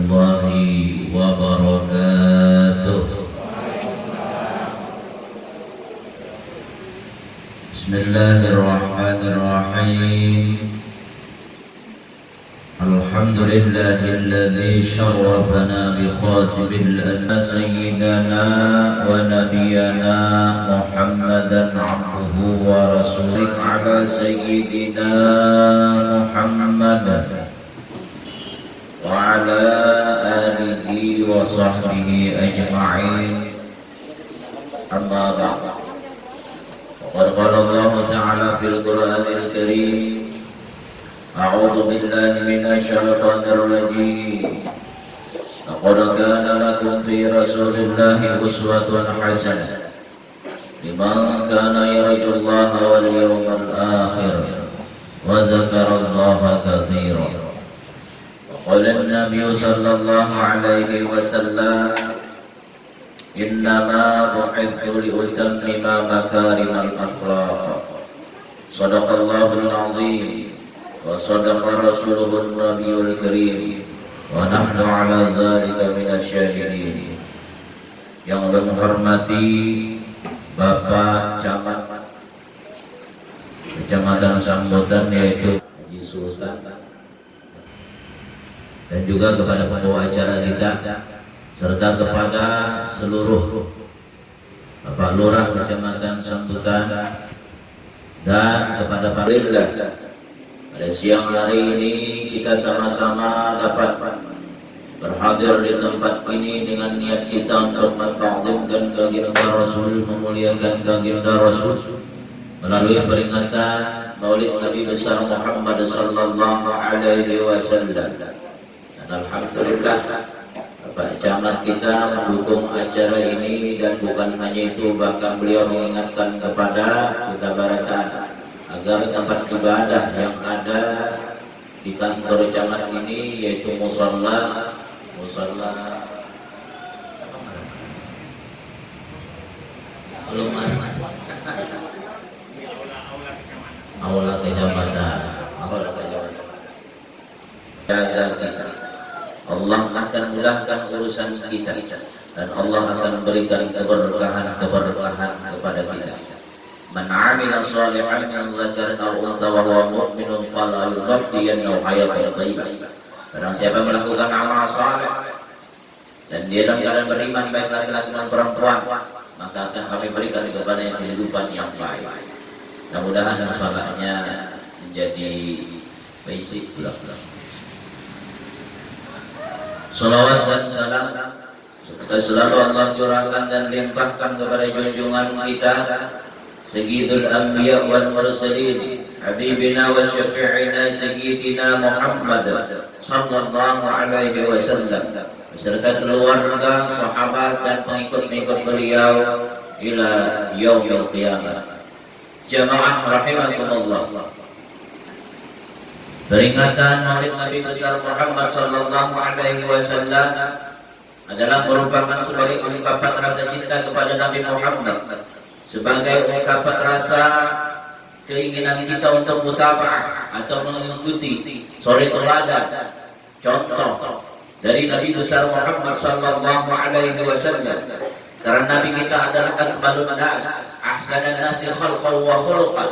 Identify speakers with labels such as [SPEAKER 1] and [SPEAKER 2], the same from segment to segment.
[SPEAKER 1] warahmatullahi wabarakatuh. Bismillahirrahmanirrahim. Alhamdulillahilladzi syarrafana bi khatibil anbiya sayyidina wa nabiyyana Muhammadan abduhu wa rasuluhu ala sayyidina Muhammad wa ala alihi wa sahbihi ajma'in. Amma ba'd. Qad qala Allah ta'ala fil Qur'anil Karim, أعوذ بالله من الشيطان الرجيم. لقد كان لكم في رسول الله أسوة حسنة لمن كان يرجو الله واليوم الآخر وذكر الله كثيرا. وقال النبي صلى الله عليه وسلم إنما بعثت لأتمم مكارم الأخلاق. صدق الله العظيم wa sadaqa rasuluhun nabiyul karim wa nahnu ala dzalika minasyahidin. Yang menghormati Bapak Camat Kecamatan Sambutan yaitu Haji Sultan, dan juga kepada pembawa acara kita serta kepada seluruh Bapak Lurah Kecamatan Sambutan dan kepada Pak Lurah. Pada siang hari ini kita sama-sama dapat berhadir di tempat ini dengan niat kita untuk mentakzimkan baginda Rasul, memuliakan baginda Rasul melalui peringatan Maulid Nabi besar Muhammad sallallahu alaihi wasallam. Dan alhamdulillah Bapak Camat kita mendukung acara ini, dan bukan hanya itu, bahkan beliau mengingatkan kepada kita barakan agar tempat ibadah yang ada di kantor camat ini, yaitu musola aula kecamatan, jaga kita. Allah akan mudahkan urusan kita, dan Allah akan berikan keberkahan kepada kita. Man 'amila shalihan min dzakarin aw untha wa huwa mu'minun falyuhyiyannahu hayatan thayyibah. Barang siapa melakukan amal saleh dan dia dalam keadaan beriman, baik laki-laki maupun perempuan, maka akan kami berikan kepadanya kehidupan yang baik. Mudah-mudahan salahnya menjadi basic pulang-pulang. Salawat dan salam selalu Allah curahkan dan limpahkan kepada junjungan kita Sayyidul Anbiya wal Mursalin, Habibina wa Syafi'ina Sayyidina Muhammad sallallahu alaihi wasallam, beserta keluarga, sahabat dan pengikut-pengikut beliau ila yaumil qiyamah. Jamaah rahimakumullah. Peringatan Maulid Nabi besar Muhammad sallallahu alaihi wasallam adalah merupakan sebagai ungkapan rasa cinta kepada Nabi Muhammad, sebagai ungkapan rasa keinginan kita untuk mutaba'ah atau mengikuti suri teladan contoh dari Nabi besar Muhammad sallallahu alaihi wasallam. Karena Nabi kita adalah akmalun nas, ahsanan nasi khalqan wa khuluqan,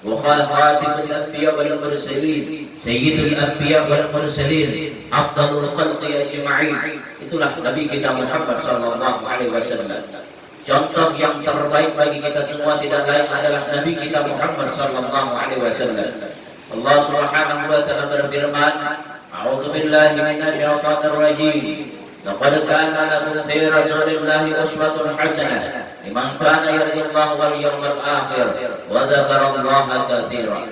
[SPEAKER 1] wa khatimul anbiya wal mursalin, sayyidul anbiya wal mursalin, afdalul khalqi ajma'in. Itulah Nabi kita Muhammad sallallahu alaihi wasallam. Contoh yang terbaik bagi kita semua tidak lain adalah Nabi kita Muhammad sallallahu alaihi wasallam. Allah Subhanahu wa taala berfirman, A'udzu billahi minasyaitonir rajim. Laqad kana lakum fi rasulillahi uswatun hasanah liman kana yarjullaha wal yawmal akhir wa dzakarallaha katsiran.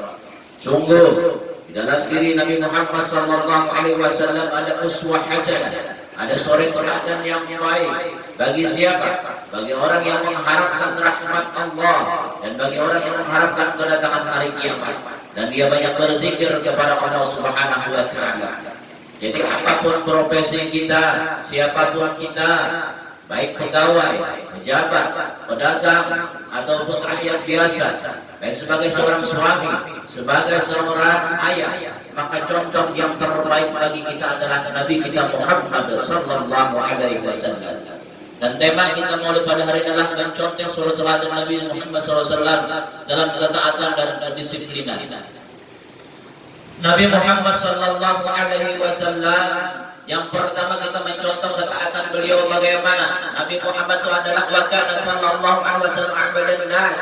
[SPEAKER 1] Sungguh di dalam diri Nabi Muhammad sallallahu alaihi wasallam ada uswah hasanah, ada suri teladan yang baik. Bagi siapa? Bagi orang yang mengharapkan rahmat Allah dan bagi orang yang mengharapkan kedatangan hari kiamat, dan dia banyak berzikir kepada Allah Subhanahu wa taala. Jadi apapun profesi kita, siapapun kita, baik pegawai, pejabat, pedagang ataupun rakyat biasa, baik sebagai seorang suami, sebagai seorang ayah, maka contoh yang terbaik bagi kita adalah Nabi kita Muhammad sallallahu alaihi wasallam. Dan tema kita mulai pada hari ini adalah mencontoh suri teladan Nabi Muhammad SAW dalam ketaatan dan kedisiplinan. Nabi Muhammad sallallahu alaihi wasallam, yang pertama kita mencontoh ketaatan beliau bagaimana. Nabi Muhammad itu adalah wa kana sallallahu alaihi wasallam abadan nas.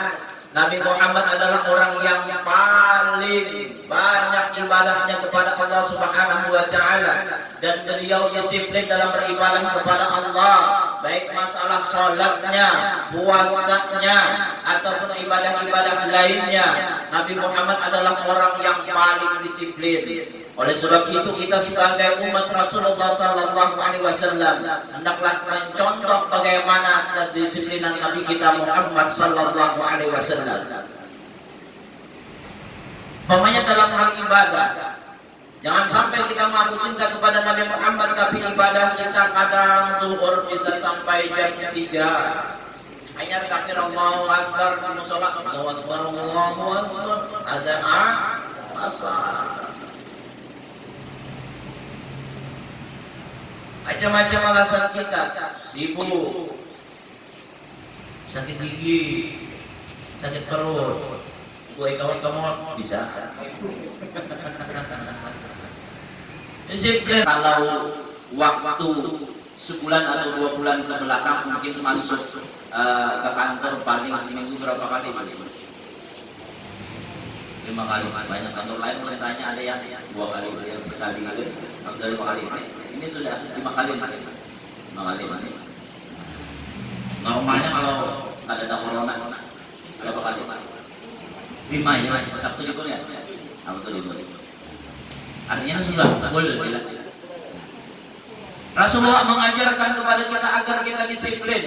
[SPEAKER 1] Nabi Muhammad adalah orang yang paling banyak ibadahnya kepada Allah Subhanahu wa taala, dan beliau disiplin dalam beribadah kepada Allah, baik masalah salatnya, puasanya ataupun ibadah-ibadah lainnya. Nabi Muhammad adalah orang yang paling disiplin. Oleh sebab itu kita sebagai umat Rasulullah sallallahu alaihi wasallam hendaklah mencontoh bagaimana kedisiplinan Nabi kita Muhammad sallallahu alaihi wasallam. Pokoknya dalam hal ibadah, jangan sampai kita mengaku cinta kepada Nabi Muhammad tapi ibadah kita kadang zuhur bisa sampai jam 3. Hanya takbir Allahu Akbar di mushola, Allahu Akbar, Allahu Akbar, adzan asar. Macam-macam alasan kita, sibuk, sakit gigi, sakit perut, gue kawan-kawan bisa. Disiplin. Kalau waktu sebulan atau 2 bulan ke belakang mungkin masuk ke kantor paling seminggu berapa kali? 5 kali. Banyak kantor lain bertanya ada yang 2 kali, ada yang sekali, ada 5 kali. Ini sudah 5 kali. 5 kali. Normalnya kalau ada corona berapa kali? 5 ya, Sabtu libur ya? Sabtu libur. Artinya sudah full. Rasulullah mengajarkan kepada kita agar kita disiplin.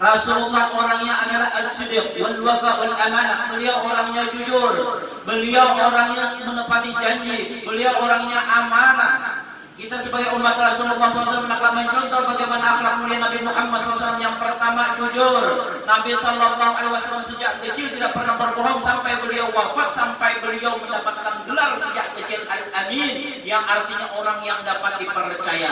[SPEAKER 1] Rasulullah orangnya adalah as-sidq wal wafa wal amanah. Beliau orangnya jujur, beliau orangnya menepati janji, beliau orangnya amanah. Kita sebagai umat Rasulullah SAW hendaklah mencontoh bagaimana akhlak mulia Nabi Muhammad SAW. Yang pertama, jujur. Nabi SAW sejak kecil tidak pernah berbohong sampai beliau wafat, sampai beliau mendapatkan gelar sejak kecil Al-Amin, yang artinya orang yang dapat dipercaya.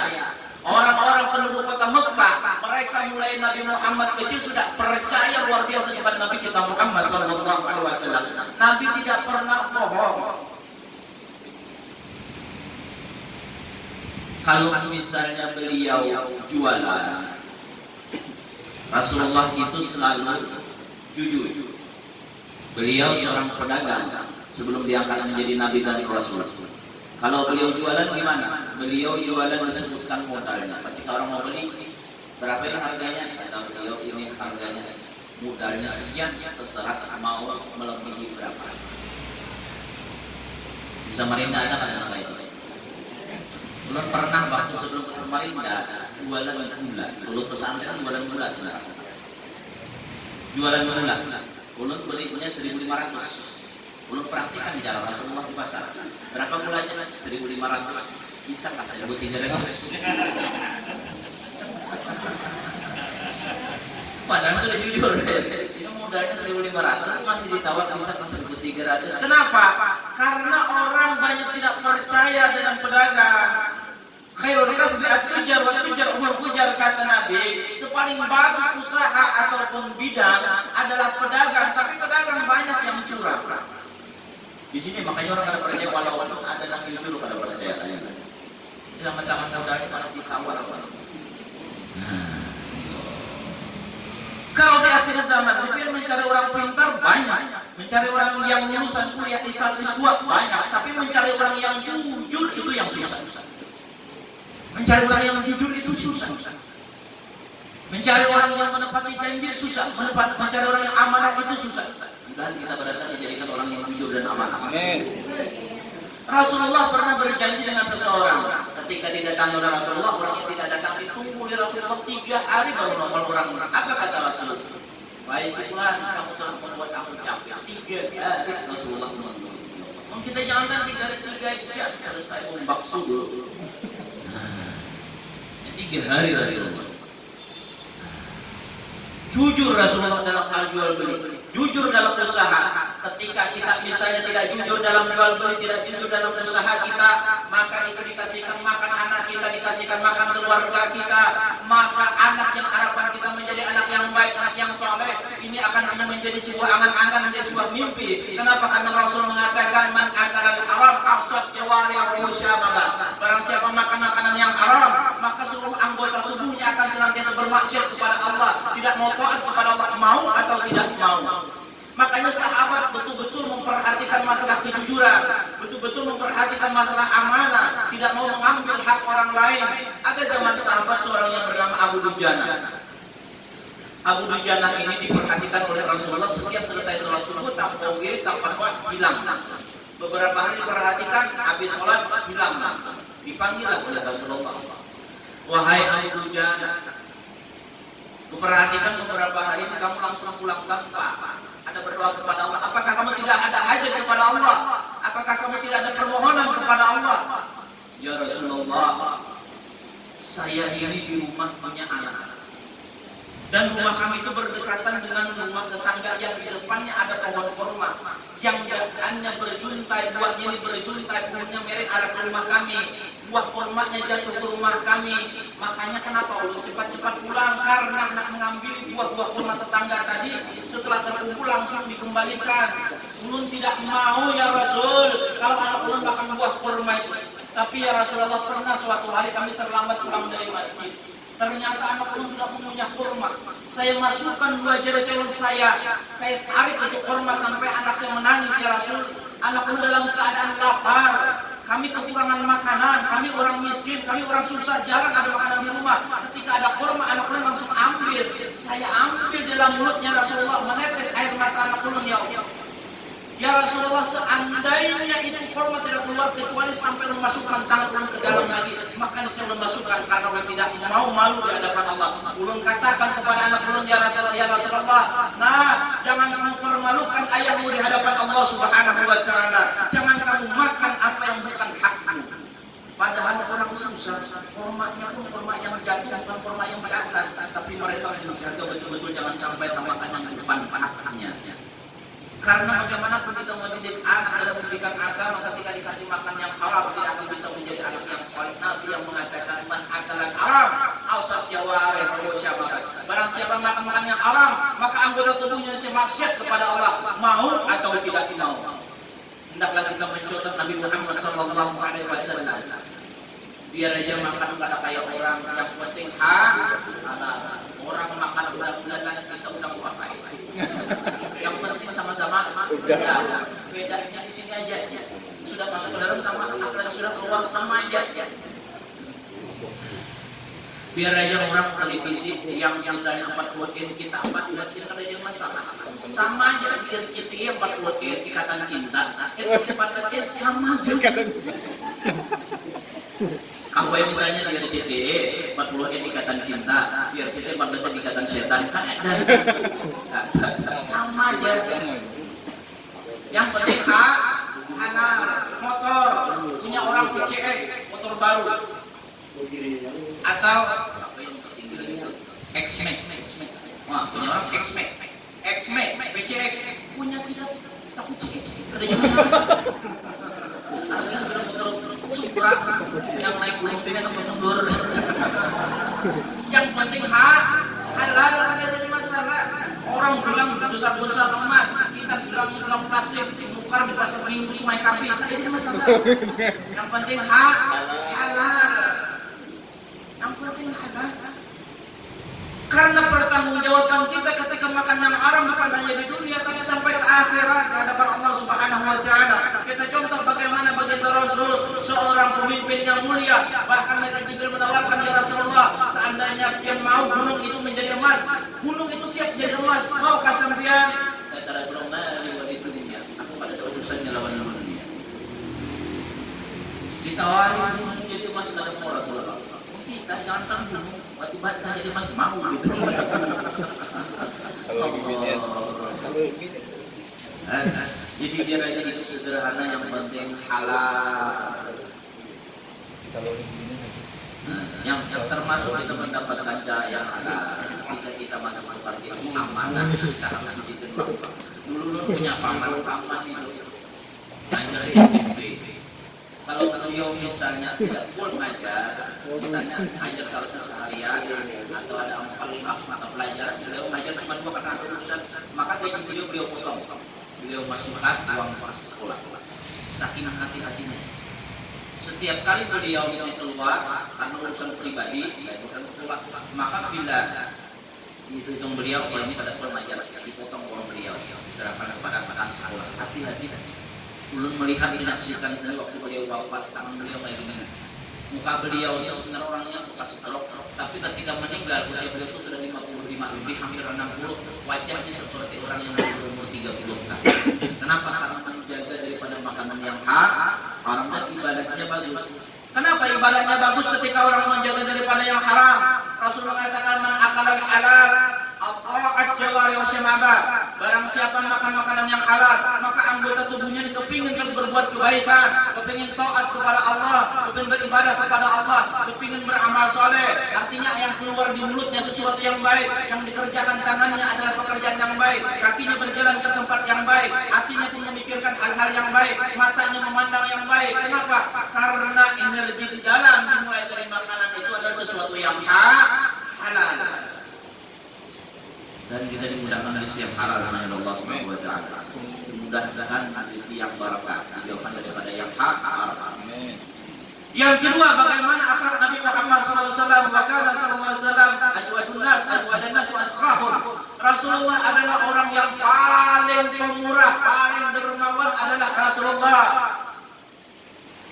[SPEAKER 1] Orang-orang penduduk kota Mekah, mereka mulai Nabi Muhammad kecil sudah percaya luar biasa kepada Nabi kita Muhammad SAW. Nabi tidak pernah bohong. Kalau misalnya beliau jualan, Rasulullah itu selalu jujur. Beliau seorang pedagang sebelum diangkat menjadi Nabi dan Rasul. Kalau beliau jualan gimana? Beliau jualan disebutkan modalnya. Ketika orang mau beli, berapa ini harganya? Kata beliau, ini harganya, modalnya sekian, terserah mau melebihi berapa. Di Samarinda ada kan nama itu? Belum pernah waktu sebelum ke Samarinda jualan gula. Dulu pesantren jualan gula sebenarnya. Jualan gula. Ulun belinya 1.500. Ulun praktikan cara Rasulullah di pasar. Berapa gulanya? 1.500. Bisa kah 1.300? Padahal sudah jujur. Ini modalnya 1.500 masih ditawar bisa ke 1.300. Kenapa? Karena orang banyak tidak percaya dengan pedagang. Khairul kasbi at-tujar wa tujar umul fujar, kata Nabi. Sepaling bagus usaha ataupun bidang adalah pedagang, tapi pedagang banyak yang curang. Di sini makanya orang kada percaya walaupun ada yang jujur kada percaya. Yang mentang-mentang modalnya pada ditawar apa sih? Kalau di akhir zaman, dipilih mencari orang pintar banyak, mencari orang yang lulusan kuliah S1 S2 banyak, tapi mencari orang yang jujur itu yang susah. Mencari orang yang jujur itu susah. Mencari orang yang menepati janji susah. Mencari orang yang amanah itu susah. Dan kita berdatang dijadikan orang yang jujur dan amanah. Rasulullah pernah berjanji dengan seseorang. Ketika didatangi oleh Rasulullah, orang yang tidak datang ditunggu oleh Rasulullah 3 hari baru nongol orang. Apa kata Rasulullah? Wahai si fulan, kamu telah membuat aku capek. 3 hari Rasulullah menunggu. Kita jangankan 3 hari, 3 jam selesai umbak subuh. 3 hari Rasulullah. Jujur Rasulullah dalam hal jual beli, jujur dalam usaha. Ketika kita misalnya tidak jujur dalam jual beli, tidak jujur dalam usaha kita, maka itu dikasihkan makan anak kita, dikasihkan makan keluarga kita, maka anak yang harapan kita menjadi anak yang baik, anak yang soleh, ini akan hanya menjadi sebuah angan-angan, menjadi sebuah mimpi. Kenapa? Karena Rasul mengatakan man akala al-haram asad jawarihu syamaba. Barang siapa makan makanan yang haram, maka seluruh anggota tubuhnya akan senantiasa bermaksiat kepada Allah, tidak mau taat kepada Allah, mau atau tidak mau. Makanya sahabat betul-betul memperhatikan masalah kejujuran, betul-betul memperhatikan masalah amanah, tidak mau mengambil hak orang lain. Ada zaman sahabat seorang yang bernama Abu Dujana. Abu Dujana ini diperhatikan oleh Rasulullah setiap selesai sholat subuh, tanpa wirid, tanpa doa, hilang. Beberapa hari diperhatikan, habis sholat hilang. Dipanggil oleh Rasulullah. Wahai Abu Dujana, kuperhatikan beberapa hari ini kamu langsung pulang tanpa ada berdoa kepada Allah. Apakah kamu tidak ada hajat kepada Allah? Apakah kamu tidak ada permohonan kepada Allah? Ya Rasulullah, saya ini di rumah punya anak, dan rumah kami itu berdekatan dengan rumah tetangga yang di depannya ada pohon kurma yang dahannya berjuntai, buahnya ini berjuntai, buahnya merek arah ke rumah kami, buah kurmanya jatuh ke rumah kami. Makanya kenapa ulun cepat-cepat pulang, karena nak mengambil buah-buah kurma tetangga tadi, setelah terkumpul langsung dikembalikan. Ulun tidak mau ya Rasul kalau anak ulun makan buah kurma itu. Tapi ya Rasulullah, pernah suatu hari kami terlambat pulang dari masjid. Ternyata anak ulun sudah mengunyah kurma. Saya masukkan 2 jari saya tarik itu kurma sampai anak saya menangis ya Rasul. Anak ulun dalam keadaan lapar. Kami kekurangan makanan, kami orang miskin, kami orang susah, jarang ada makanan di rumah. Ketika ada kurma, anak ulun langsung ambil. Saya ambil dalam mulutnya Rasulullah, menetes air mata anak ulun ya Allah. Ya Rasulullah, seandainya itu kurma tidak keluar kecuali sampai memasukkan tangan ulun ke dalam lagi, maka saya memasukkan karena ulun tidak mau malu di hadapan Allah. Ulun katakan kepada anak ulun, ya Rasulullah, nah jangan kamu permalukan ayahmu di hadapan Allah Subhanahu wa Ta'ala. Jangan kamu makan apa yang bukan hakmu. Padahal orang susah, kurmanya pun kurma yang jatuh, bukan kurma yang di atas, tapi mereka menjaga betul-betul jangan sampai makan yang bukan haknya. Karena bagaimanapun kita mendidik anak dalam pendidikan agama, ketika dikasih makan yang haram, dia akan bisa menjadi anak yang saleh. Nabi yang mengatakan man akalan haram ausat jawarihu syamaba. Barang siapa makan makan yang haram, maka anggota tubuhnya maksiat kepada Allah, mau atau tidak mau. Hendaklah kita mencontoh Nabi Muhammad sallallahu alaihi wasallam. Biar aja makan pada kayak orang, yang penting halal. Orang makan bulan-bulanan kita udah mau apain. Yang penting sama-sama udah. Bedanya di sini aja. Sudah masuk ke dalam sama, apalagi sudah keluar sama aja. Biar aja orang televisi yang misalnya 40 kita 14 kita kan jadi masalah. Sama aja di RCTI 40 ikatan cinta, RCTI 14 sama aja. Kalau misalnya di RCTI 40 ikatan cinta, di RCTI 14 ikatan setan, kan ada. Sama aja. Yang penting anak motor punya orang PCX, motor baru. Atau X-Max. Wah, punya orang X-Max, PCX, punya kita takut CX. Kerjanya Supra yang naik gunung sini atau mundur. Yang penting halal, ada dari masalah. Orang bilang besar-besar emas, kita bilangnya dalam plastik, tukar di pasar minggu Sungai Kapit, ada dari masalah. Yang penting halal. Yang penting halal. Karena pertanggungjawaban kita ketika makan yang haram bukan hanya di dunia tapi sampai ke akhirat di hadapan Allah Subhanahu wa Ta'ala. Kita contoh bagaimana baginda Rasul, seorang pemimpin yang mulia, bahkan mereka Jibril menawarkan, ya Rasulullah, seandainya dia mau gunung itu menjadi emas, gunung itu siap jadi emas, maukah sampean? Kata Rasulullah, mali wa di dunia, aku pada ada urusannya lawan dunia. Ditawarin gunung jadi emas, kata Rasulullah, kita jangan gunung batu-batu jadi mas mau gitu. Jadi biar aja hidup sederhana, yang penting halal. Yang termasuk kita mendapatkan cahaya halal ketika kita masuk ke partai amanah, kita akan di situ. Dulu punya paman-paman itu ngajar SMP. Kalau beliau misalnya tidak full ngajar, misalnya ngajar seharusnya seharian atau ada 4 mata pelajaran, beliau ngajar cuma 2 karena ada urusan, maka gaji beliau potong. Beliau masukkan uang pas sekolah. Saking hati-hatinya. Setiap kali beliau misalnya keluar karena urusan pribadi, bukan sekolah, maka bila dihitung beliau, ini pada full ngajar, dipotong uang beliau, diserahkan kepada sekolah. Hati-hati. Belum melihat menyaksikan sendiri waktu beliau wafat, tangan beliau kayak gimana. Muka beliau itu sebenarnya orangnya bekas pelok, tapi ketika meninggal usia beliau itu sudah 55 lebih, hampir 60, wajahnya seperti orang yang berumur 30 tahun. Kenapa? Karena menjaga daripada makanan yang haram dan ibadahnya bagus. Kenapa ibadahnya bagus ketika orang menjaga daripada yang haram? Rasul mengatakan man akalal halal at jawari wa syamaba. Barang siapa makan makanan yang halal, maka anggota tubuhnya kepingin terus berbuat kebaikan, kepingin taat kepada Allah, kepingin beribadah kepada Allah, kepingin beramal soleh. Artinya yang keluar di mulutnya sesuatu yang baik, yang dikerjakan tangannya adalah pekerjaan yang baik, kakinya berjalan ke tempat yang baik, hatinya pun memikirkan hal-hal yang baik, matanya memandang yang baik. Kenapa? Karena energi di dalam dimulai dari makanan itu adalah sesuatu yang halal. Dan kita dimudahkan rezeki yang halal sama Allah Subhanahu wa taala. Dimudahkan rezeki yang barakah, dijauhkan daripada yang haram. Amin. Yang kedua, bagaimana akhlak Nabi Muhammad SAW? Wa kana sallallahu alaihi wasallam ajwadun nas wa askhahum. Rasulullah adalah orang yang paling pemurah, paling dermawan adalah Rasulullah.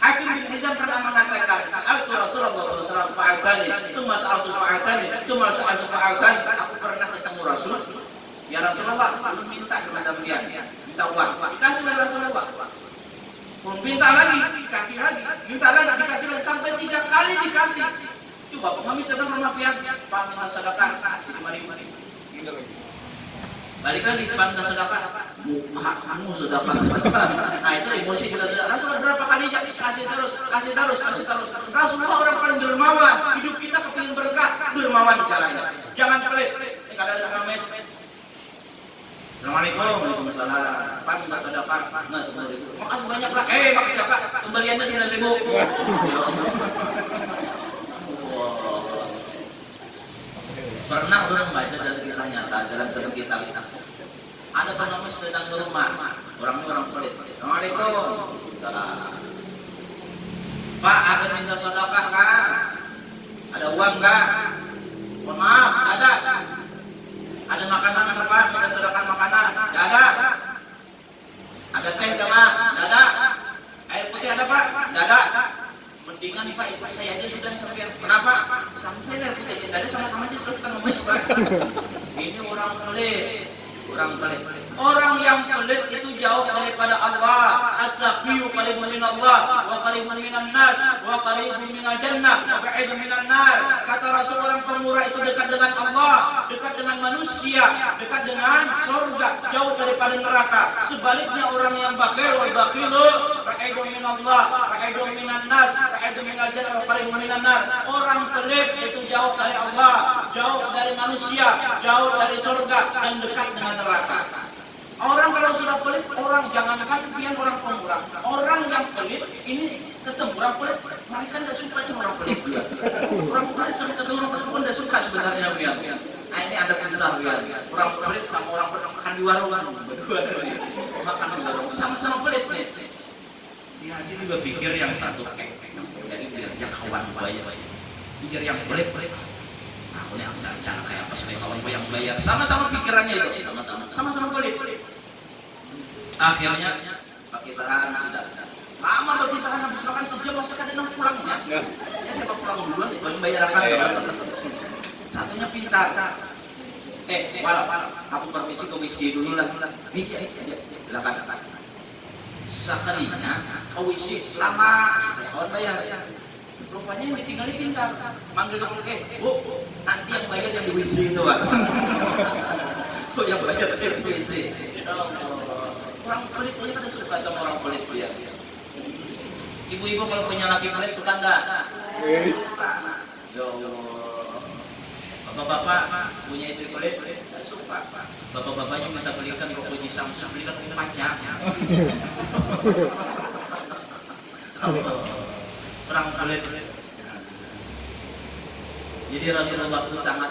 [SPEAKER 1] Hakim bin Hizam pernah mengatakan, sa'altu Rasulullah SAW fa'atani, tsumma sa'altu fa'atani, tsumma sa'altu fa'atani. Aku pernah ketemu Rasul, ya Rasulullah, belum minta sama sampean, minta uang, dikasih oleh Rasulullah. Belum minta lagi, dikasih lagi, minta lagi, dikasih lagi, sampai 3 kali dikasih. Coba pengamis datang rumah pian, Pak minta sedekah, kasih 5.000. Balik lagi, Pak minta sedekah, kamu sudah kasih. Nah itu emosi kita sudah. Rasulullah berapa kali kasih terus. Rasulullah orang paling dermawan. Hidup kita kepingin berkah, dermawan caranya. Jangan pelit. Ini kadang pengamis. Assalamualaikum, waalaikumsalam. Pak minta sedekah, nggak sebanyak itu. Makasih banyak lah. Makasih apa? Kembaliannya 9.000. Pernah orang membaca dalam kisah nyata dalam satu kitab. Ada pengemis datang ke rumah, orangnya orang pelit. Assalamualaikum. Salam. Pak, ada minta sedekah kan? Ada uang kan? Mohon maaf, ada. Ada makanan ke Pak? Minta sedekah makanan? Tidak ada. Ada teh ada Pak? Tidak ada. Air putih ada Pak? Tidak ada. Mendingan Pak ikut saya aja sudah sampai. Kenapa? Sampai air putih tidak ada, sama-sama aja sudah kita ngemis Pak. Ini orang pelit. Orang yang pelit itu jauh daripada Allah. As-sakhiyu qaribun minallah wa qaribun minan nas wa qaribun minal jannah wa ba'idun minan nar. Kata Rasul, orang pemurah itu dekat dengan Allah, dekat dengan manusia, dekat dengan surga, jauh daripada neraka. Sebaliknya orang yang bakhil, wal bakhilu ba'idun minallah, ba'idun minan nas, ba'idun minal jannah wa qaribun minan nar. Orang pelit itu jauh dari Allah, jauh dari manusia, jauh dari surga dan dekat dengan neraka. Orang kalau sudah pelit, orang jangankan pian orang pemurah, orang yang pelit ini ketemu orang pelit, mereka tidak suka sama orang pelit. Orang pelit sama ketemu orang pelit pun tidak suka sebenarnya pian. Nah ini ada kisah pian. Orang pelit sama orang pelit makan di warung, berdua makan di warung, sama-sama pelit nih. Dia juga pikir yang satu jadi biar yang kawan bayar, pikir yang pelit. Aku nih cara kayak apa supaya kawan gue yang bayar, sama-sama pikirannya itu, sama-sama pelit. Akhirnya perpisahan sudah lama, perpisahan habis makan sejam masa kadang pulangnya. Ya siapa pulang duluan itu yang bayarkan. Satunya pintar. Walau aku permisi dulu lah. Iya, silakan. Sekalinya kau isi lama supaya kawan bayar. Rupanya yang ditinggali pintar. Manggil kamu Bu, nanti yang bayar yang di WC itu Pak. Yang bayar yang di WC. Orang pelit pada suka sama orang pelit ya. Ibu-ibu kalau punya laki pelit suka enggak? Ya Allah. Bapak-bapak punya istri kulit, tidak suka. Bapak-bapaknya minta belikan rokok di Samsung, belikan rokok pajak. Perang kulit. Jadi Rasulullah itu sangat